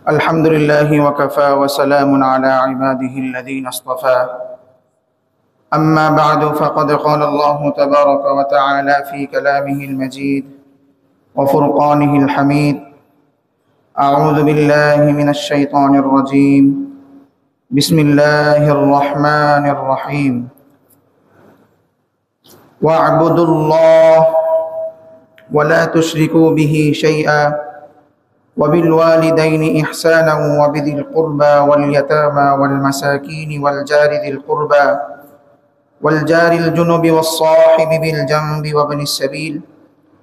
الحمد لله وكفى وسلام على عباده الذين اصطفى أما بعد فقد قال الله تبارك وتعالى في كلامه المجيد وفرقانه الحميد أعوذ بالله من الشيطان الرجيم بسم الله الرحمن الرحيم واعبدوا الله ولا تشركوا به شيئا وبالوالدين إحسانا وبذي القربى واليتامى والمساكين والجار ذي القربى والجار الجنب والصاحب بالجنب وابن السبيل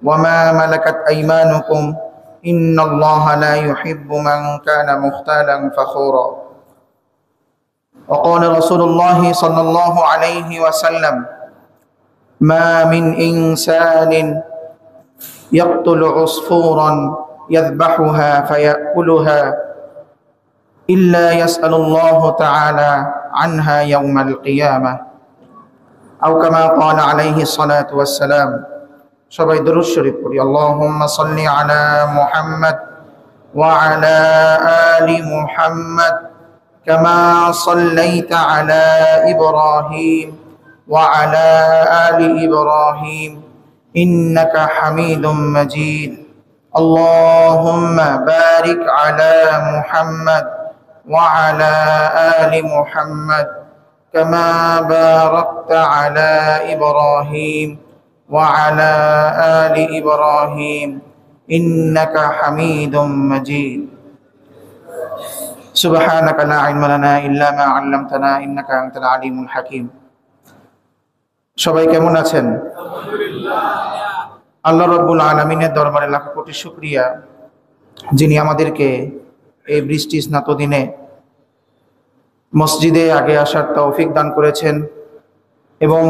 وما ملكت أيمانكم إن الله لا يحب من كان مختالا فخورا وقال رسول الله صلى الله عليه وسلم ما من إنسان يقتل عصفورا يذبحها فيأكلها إلا يسأل الله تعالى عنها يوم القيامة أو كما قال عليه الصلاة والسلام সবাই দরুদ শরীফ পড়ি আল্লাহুম্মা সাল্লি আলা মুহাম্মাদ ওয়া আলা আলি মুহাম্মাদ কামা সাল্লাইতা আলা ইব্রাহিম ওয়া আলা আলি ইব্রাহিম ইন্নাকা হামিদুম মাজিদ আল্লাহুম্মা বারিক আলা মুহাম্মাদ ওয়া আলা আলি মুহাম্মাদ কামা বারাকতা আলা ইব্রাহিম وعلى آل إبراهيم إنك حميد مجيد سبحانك لا علم لنا إلا ما علمتنا إنك أنت العليم الحكيم সবাই কেমন আছেন? আল্লাহ রাব্বুল আলামিনের দরবারে লাখ কোটি শুকরিয়া, যিনি আমাদেরকে এই বৃষ্টি স্নাত দিনে মসজিদে আগে আসার তৌফিক দান করেছেন এবং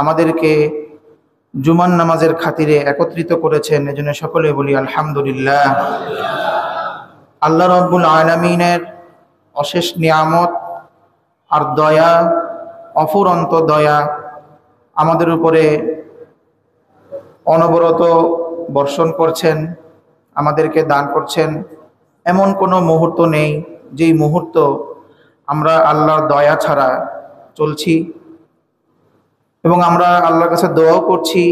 আমাদেরকে জুমার নামাজের খাতিরে একত্রিত করেছেন। এজন্য সকলে বলি আলহামদুলিল্লাহ। আল্লাহ রাব্বুল আলামিনের অশেষ নিয়ামত আর দয়া, অফুরন্ত দয়া আমাদের উপরে অনবরত বর্ষণ করছেন, আমাদেরকে দান করছেন। এমন কোনো মুহূর্ত নেই যেই মুহূর্ত আমরা আল্লাহর দয়া ছাড়া চলছি এবং আমরা আল্লাহর কাছে দোয়াও করছি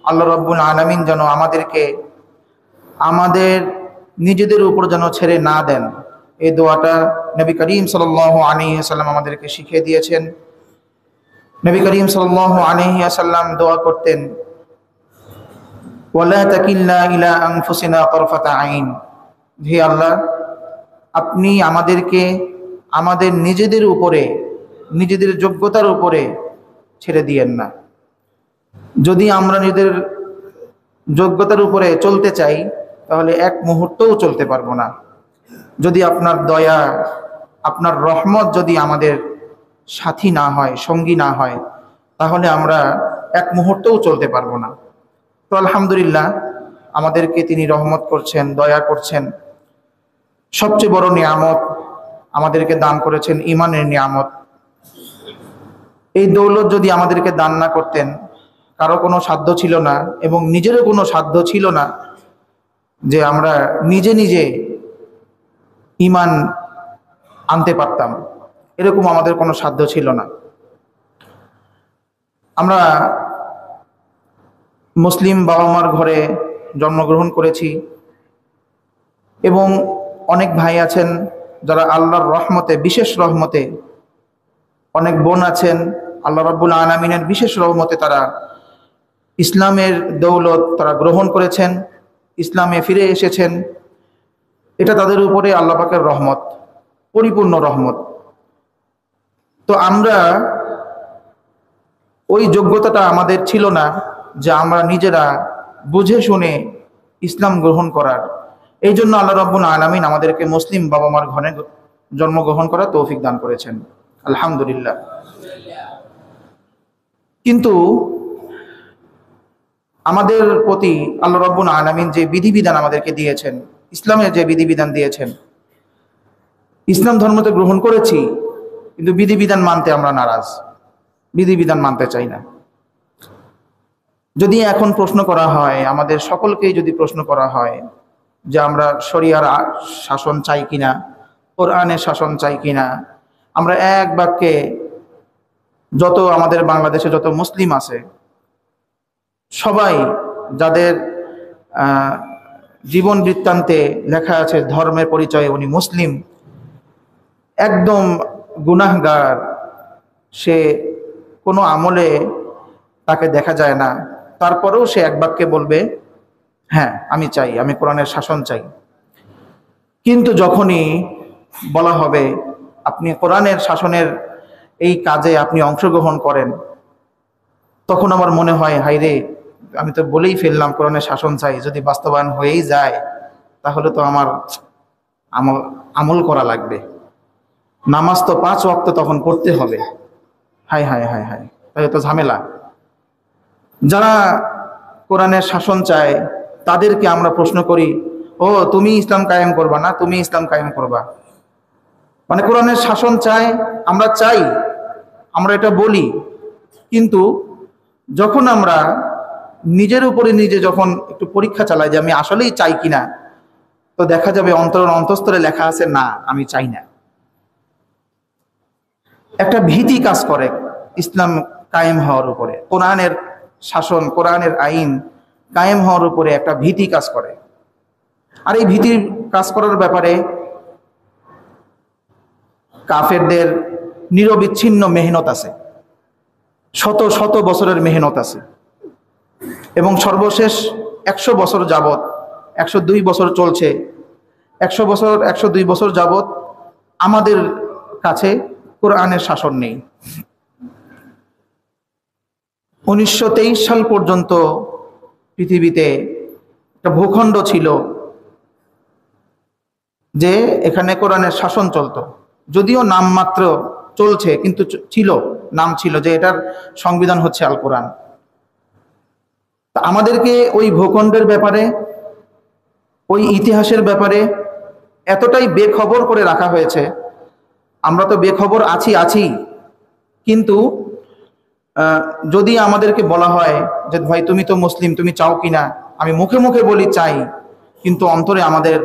আল্লাহ রাব্বুল আলামিন যেন আমাদেরকে আমাদের নিজেদের উপর যেন ছেড়ে না দেন। এই দোয়াটা নবী করিম সাল্লাল্লাহু আলাইহি ওয়াসাল্লাম আমাদেরকে শিখিয়ে দিয়েছেন। নবী করিম সাল্লাল্লাহু আলাইহি ওয়াসাল্লাম দোয়া করতেন, ওয়ালা তাকিলনা ইলা আনফুসিনা তারফাতা আইন, হে আল্লাহ, আপনি আমাদেরকে আমাদের নিজেদের উপরে, নিজেদের যোগ্যতার উপরে ছেড়ে দিয়েন না। যদি আমরা নিজেদের যোগ্যতার উপরে চলতে চাই তাহলে এক মুহূর্তও চলতে পারবো না। যদি আপনার দয়া, আপনার রহমত যদি আমাদের সাথী না হয়, সঙ্গী না হয়, তাহলে আমরা এক মুহূর্তও চলতে পারবো না। তো আলহামদুলিল্লাহ, আমাদেরকে তিনি রহমত করছেন, দয়া করছেন। সবচেয়ে বড় নিয়ামত আমাদেরকে দান করেছেন ঈমানের নিয়ামত। এই দৌলত যদি আমাদেরকে দান না করতেন, কারো কোনো সাধ্য ছিল না এবং নিজেরও কোনো সাধ্য ছিল না যে আমরা নিজে নিজে ঈমান আনতে পারতাম, এরকম আমাদের কোনো সাধ্য ছিল না। আমরা মুসলিম বাবা মার ঘরে জন্মগ্রহণ করেছি এবং অনেক ভাই আছেন যারা আল্লাহর রহমতে, বিশেষ রহমতে, অনেক বোন আছেন আল্লাহ রাব্বুল আলামিনের বিশেষ রহমতে তারা ইসলামের দৌলত তারা গ্রহণ করেছেন, ইসলামে ফিরে এসেছেন। এটা তাদের উপরে আল্লাহ পাকের রহমত, পরিপূর্ণ রহমত। তো আমরা ওই যোগ্যতাটা আমাদের ছিল না যে আমরা নিজেরা বুঝে শুনে ইসলাম গ্রহণ করার। এই জন্য আল্লাহ রাব্বুল আলামিন আমাদেরকে মুসলিম বাবা মার ঘরে জন্মগ্রহণ করার তৌফিক দান করেছেন, আলহামদুলিল্লাহ। কিন্তু আমাদের প্রতি আল্লাহ রাব্বুল আলামিন যে বিধিবিধান আমাদেরকে দিয়েছেন, ইসলামের যে বিধিবিধান দিয়েছেন, ইসলাম ধর্মতে গ্রহণ করেছি কিন্তু বিধিবিধান মানতে আমরা নারাজ, বিধিবিধান মানতে চাই না। যদি এখন প্রশ্ন করা হয়, আমাদের সকলকেই যদি প্রশ্ন করা হয় যে আমরা শরিয়ার শাসন চাই কিনা, কোরআনের শাসন চাই কিনা। আমরা এক বাক্যে যত আমাদের বাংলাদেশে যত মুসলিম আছে সবাই, যাদের জীবন বৃত্তান্তে লেখা আছে ধর্মের পরিচয়ে উনি মুসলিম, একদম গুনাহগার, সে কোনো আমলে তাকে দেখা যায় না, তারপরেও সে এক বাক্যে বলবে হ্যাঁ আমি চাই, আমি কোরআনের শাসন চাই। কিন্তু যখনই বলা হবে আপনি কোরআনের শাসনের এই কাজে আপনি অংশগ্রহণ করেন, তখন আমার মনে হয় হাই রে, আমি তো বলেই ফেললাম কোরআনের শাসন চাই, যদি বাস্তবায়ন হয়েই যায় তাহলে তো আমার আমল করা লাগবে, নামাজ তো 5 ওয়াক্ত তখন পড়তে হবে। হাই হাই হাই হাই, তাহলে তো ঝামেলা। যারা কোরআনের শাসন চায় তাদেরকে আমরা প্রশ্ন করি, ও তুমি ইসলাম কায়েম করবা না, তুমি ইসলাম কায়েম করবা, মানে কোরআনের শাসন চায়, আমরা চাই, আমরা এটা বলি, কিন্তু যখন আমরা নিজের উপরে নিজে যখন একটু পরীক্ষা চালাই যে আমি আসলেই চাই কিনা, তো দেখা যাবে অন্তঃস্থলে লেখা আছে না আমি চাই না। একটা ভীতি কাজ করে ইসলাম কায়েম হওয়ার উপরে, কোরআনের শাসন কোরআনের আইন কায়েম হওয়ার উপরে একটা ভীতি কাজ করে। আর এই ভীতির কাজ করার ব্যাপারে কাফেরদের নিরবিচ্ছিন্ন মেহনত আছে, শত শত বছরের মেহনত আছে, এবং সর্বশেষ 100 বছর যাবত, 102 বছর চলছে, 100 বছর 102 বছর যাবত আমাদের কাছে কোরআনের শাসন নেই। 1923 সাল পর্যন্ত পৃথিবীতে একটা ভূখণ্ড ছিল যে এখানে কোরআনের শাসন চলতো, যদিও নামমাত্র চলছে, কিন্তু ছিল, নাম ছিল যে এটার সংবিধান হচ্ছে আল কোরআন। তা আমাদেরকে ওই ভূখণ্ডের ব্যাপারে, ওই ইতিহাসের ব্যাপারে এতটাই বেখবর করে রাখা হয়েছে। আমরা তো বেখবর আছি, কিন্তু যদি আমাদেরকে বলা হয় যে ভাই তুমি তো মুসলিম, তুমি চাও কিনা, আমি মুখে মুখে বলি চাই, কিন্তু অন্তরে আমাদের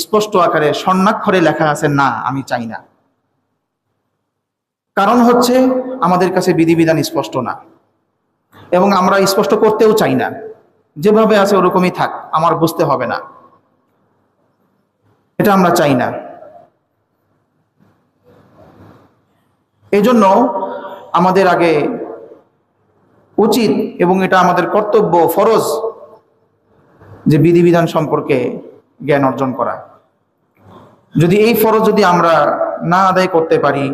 স্পষ্ট আকারে স্বর্ণাক্ষরে লেখা আছে না আমি চাই না। কারণ হচ্ছে আমাদের কাছে বিধিবিধান স্পষ্ট না, এবং আমরা স্পষ্ট করতেও চাই না, যেভাবে আছে ওরকমই থাক, আমার বুঝতে হবে না, এটা আমরা চাই না। এজন্য আমাদের আগে উচিত, এবং এটা আমাদের কর্তব্য, ফরজ, যে বিধিবিধান সম্পর্কে জ্ঞান অর্জন করা। যদি এই ফরজ যদি আমরা না আদায় করতে পারি,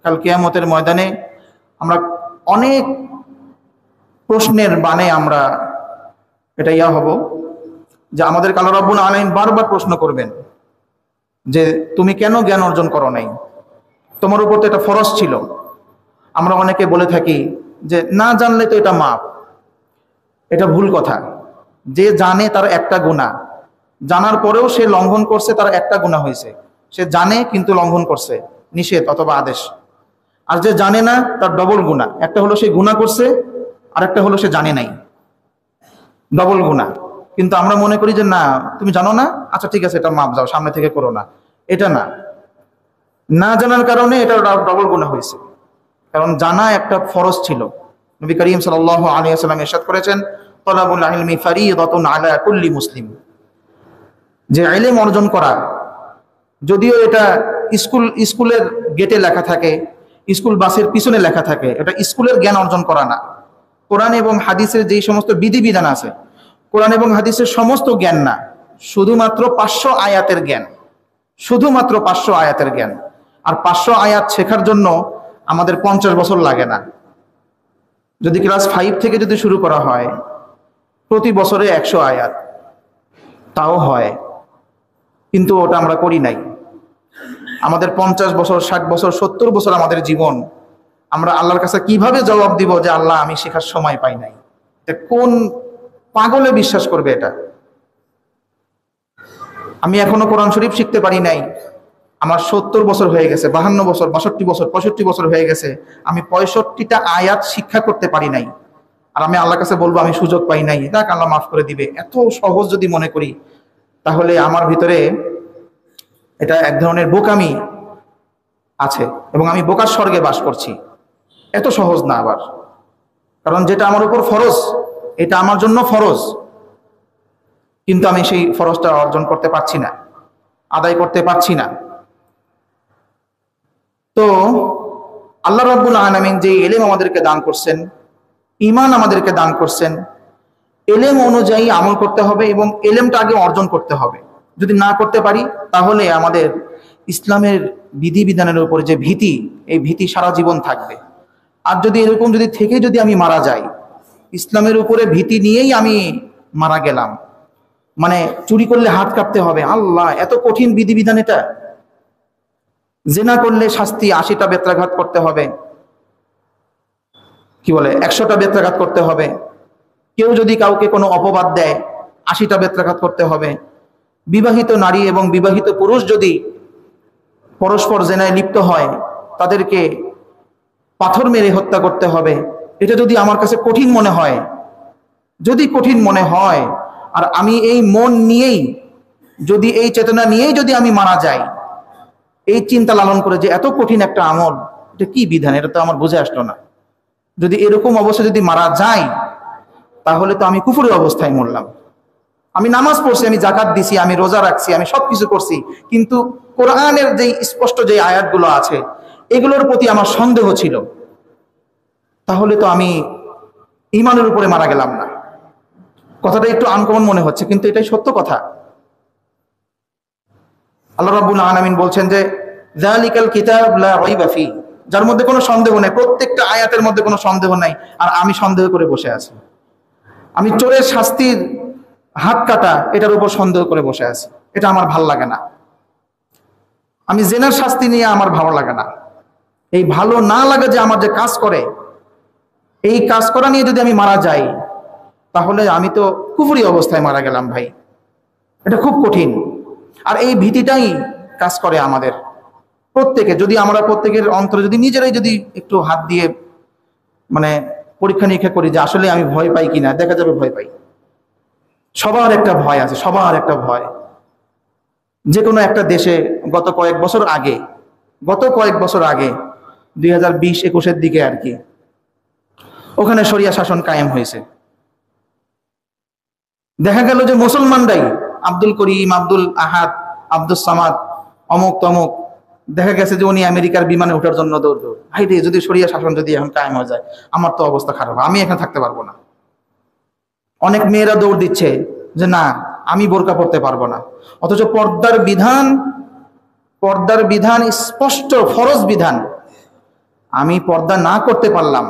কাল কিয়ামতের ময়দানে আমরা অনেক প্রশ্নের বানে আমরা এটা হব, যে আমাদের আল্লাহ রাব্বুল আলামিন বারবার প্রশ্ন করবেন যে তুমি কেন জ্ঞান অর্জন করো নাই, তোমার উপর তো এটা ফরজ ছিল। আমরা অনেকে বলে থাকি যে না জানলে তো এটা মাপ, এটা ভুল কথা। যে জানে তার একটা গুনাহ, জানার পরেও সে লঙ্ঘন করছে, তার একটা গুনাহ হয়েছে। সে জানে কিন্তু লঙ্ঘন করছে নিষেধ অথবা আদেশ। আর যে জানে না তার ডবল গুনাহ, একটা হলো সে গুনাহ করছে, আর একটা হলো সে জানে নাই, ডবল গুনাহ। কিন্তু আমরা মনে করি যে না তুমি জানো না, আচ্ছা ঠিক আছে এটা মাপ, যাও সামনে থেকে করো না। এটা না জানার কারণে এটা ডবল গুনাহ হয়েছে, কারণ জানা একটা ফরজ ছিল। নবী করিম সাল্লাল্লাহু আলাইহি ওয়াসাল্লাম ইরশাদ করেছেন তালাবুল ইলমি ফারিদাতুন আলা কুল্লি মুসলিম, যে ইলম অর্জন করা, যদিও এটা স্কুলের গেটে লেখা থাকে, স্কুল বাসের পিছনে লেখা থাকে, এটা স্কুলের জ্ঞান অর্জন করা না। কোরআন এবং হাদিসের যেই সমস্ত বিধিবিধান আছে, কোরআন এবং হাদিসের সমস্ত জ্ঞান না, শুধুমাত্র 500 আয়াতের জ্ঞান, শুধুমাত্র 500 আয়াতের জ্ঞান। আর 500 আয়াত শেখার জন্য আমাদের 50 বছর লাগে না। যদি ক্লাস 5 থেকে যদি শুরু করা হয়, প্রতি বছরে 100 আয়াত, তাও হয়, কিন্তু ওটা আমরা করি নাই। আমাদের 50 বছর, 60 বছর, 70 বছর আমাদের জীবন, আমরা আল্লাহর কাছে কিভাবে জবাব দিব যে আল্লাহ আমি শেখার সময় পাই নাই? কোন পাগলে বিশ্বাস করবে এটা? আমি এখনো কোরআন শরীফ শিখতে পারি নাই, আমার 70 বছর হয়ে গেছে, 52 বছর, 62 বছর, 65 বছর হয়ে গেছে, আমি 65টা আয়াত শিক্ষা করতে পারি নাই, আর আমি আল্লাহর কাছে বলবো আমি সুযোগ পাই নাই, দেখ আল্লাহ মাফ করে দিবে। এত সহজ যদি মনে করি, তাহলে আমার ভিতরে এটা এক ধরনের বোকামি আছে এবং আমি বোকার স্বর্গে বাস করছি। এত সহজ না আবার, কারণ যেটা আমার উপর ফরজ, এটা আমার জন্য ফরজ, কিন্তু আমি সেই ফরজটা অর্জন করতে পারছি না, আদায় করতে পারছি না। তো আল্লাহ রাব্বুল আলামিন যে ইলম আমাদেরকে দান করছেন, ঈমান আমাদেরকে দান করছেন, ইলম অনুযায়ী আমল করতে হবে এবং ইলমটা আগে অর্জন করতে হবে। যদি না করতে পারি তাহলে আমাদের ইসলামের বিধিবিধানের উপরে যে ভীতি, এই ভীতি সারা জীবন থাকবে। আর যদি এরকম যদি থেকে যদি আমি মারা যাই, ইসলামের উপরে ভীতি নিয়েই আমি মারা গেলাম, মানে চুরি করলে হাত কাটতে হবে, আল্লাহ এত কঠিন বিধিবিধান এটা, জিনা করলে শাস্তি 80টা বেত্রাঘাত করতে হবে, কি বলে 100টা বেত্রাঘাত করতে হবে, কেউ যদি কাউকে কোনো অপবাদ দেয় 80টা বেত্রাঘাত করতে হবে, বিবাহিত নারী এবং বিবাহিত পুরুষ যদি পরস্পর জিনায় লিপ্ত হয় তাদেরকে পাথর মেরে হত্যা করতে হবে। এটা যদি আমার কাছে কঠিন মনে হয়, যদি কঠিন মনে হয়, আর আমি এই মন নিয়েই, যদি এই চেতনা নিয়েই যদি আমি মারা যাই, এই চিন্তা লালন করে যে এত কঠিন একটা আমল, এটা কি বিধান, এটা তো আমার বুঝে আসলো না, যদি এরকম অবস্থা যদি মারা যায় তাহলে তো আমি কুফরের অবস্থায় মরলাম। আমি নামাজ পড়ছি, আমি যাকাত দিছি, আমি রোজা রাখছি, আমি সবকিছু করছি, কিন্তু কোরআনের যে স্পষ্ট যে আয়াতগুলো আছে এগুলোর প্রতি আমার সন্দেহ ছিল, তাহলে তো আমি ঈমানের উপরে মারা গেলাম না। কথাটা একটু আনকমন মনে হচ্ছে, কিন্তু এটাই সত্য কথা। আল্লাহ রাব্বুল আলামিন বলছেন যে যালিকাল কিতাব লা রাইবা ফি, যার মধ্যে কোনো সন্দেহ নাই, প্রত্যেকটা আয়াতের মধ্যে কোনো সন্দেহ নাই, আর আমি সন্দেহ করে বসে আছি। আমি চোরের শাস্তির হাত কাটা এটার উপর সন্দেহ করে বসে আছি, এটা আমার ভাল লাগে না। আমি জেনার শাস্তি নিয়ে আমার ভালো লাগে না। এই ভালো না লাগে যে আমার যে কাজ করে, এই কাজ করা নিয়ে যদি আমি মারা যাই তাহলে আমি তো কুফরি অবস্থায় মারা গেলাম ভাই। এটা খুব কঠিন। আর এই ভীতিটাই কাজ করে আমাদের প্রত্যেকে, যদি আমরা প্রত্যেকের অন্তরে যদি নিজেরাই যদি একটু হাত দিয়ে মানে পরীক্ষা নিরীক্ষা করি যে আসলে আমি ভয় পাই কিনা, দেখা যাবে ভয় পাই। সবার একটা ভয় আছে, সবার একটা ভয়। যে কোনো একটা দেশে গত কয়েক বছর আগে 2020-21-এর দিকে আর কি, ওখানে শরিয়া শাসন কায়েম হয়েছে। দেখা গেল যে মুসলমানরাই, আব্দুল করিম, আব্দুল আহাদ, আব্দুল সামাদ, অমুক তমুক, দেখা গেছে যে উনি আমেরিকার বিমানে ওঠার জন্য দৌড়। হাই রে, যদি শরিয়া শাসন যদি এখন কায়েম হয়ে যায় আমার তো অবস্থা খারাপ, আমি এখানে থাকতে পারবো না। অনেক মেয়েরা দৌড় দিচ্ছে যে না, আমি বোরকা পড়তে পারবো না, অথচ পর্দার বিধান স্পষ্ট ফরজ বিধান। আমি পর্দা না করতে পারলাম,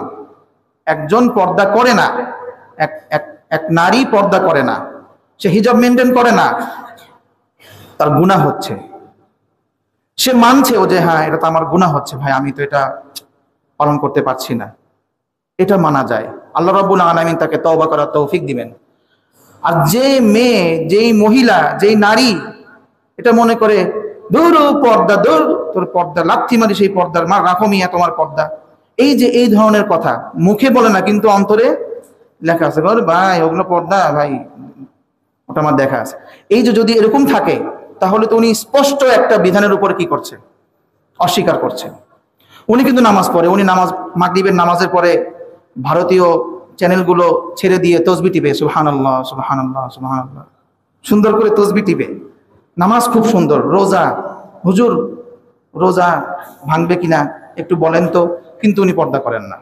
একজন পর্দা করে না, এক নারী পর্দা করে না, সে হিজাব মেনটেন করে না, তার গুনাহ হচ্ছে। সে মানছে ও যে হ্যাঁ এটা তো আমার গুনাহ হচ্ছে ভাই, আমি তো এটা পালন করতে পারছি না, এটা মানা যায়। আল্লাহ রাব্বুল আলামিন তাকে তওবা করার তৌফিক দিবেন। আর যে মেয়ে, যেই মহিলা, যেই নারী এটা মনে করে দূর পর্দা, দূর তোর পর্দা, লাথি মারি সেই পর্দার, মা রাখো মিয়া তোমার পর্দা, এই যে এই ধরনের কথা মুখে বলে না কিন্তু অন্তরে লেখা আছে, ভাই ওগুলো পর্দা ভাই, ওটা আমার দেখা আছে। এই যে যদি এরকম থাকে তাহলে তো উনি স্পষ্ট একটা বিধানের উপরে কি করছে, অস্বীকার করছে। উনি কিন্তু নামাজ পড়ে, উনি মাগরিবের নামাজের পরে ভারতীয় চ্যানেলগুলো ছেড়ে দিয়ে তসবিহ টিপে, সুবহানাল্লাহ সুবহানাল্লাহ সুবহানাল্লাহ, সুন্দর করে তসবিহ টিপে, নামাজ খুব সুন্দর। রোজা, হুজুর রোজা ভাঙবে কিনা একটু বলেন তো, কিন্তু উনি পর্দা করেন না।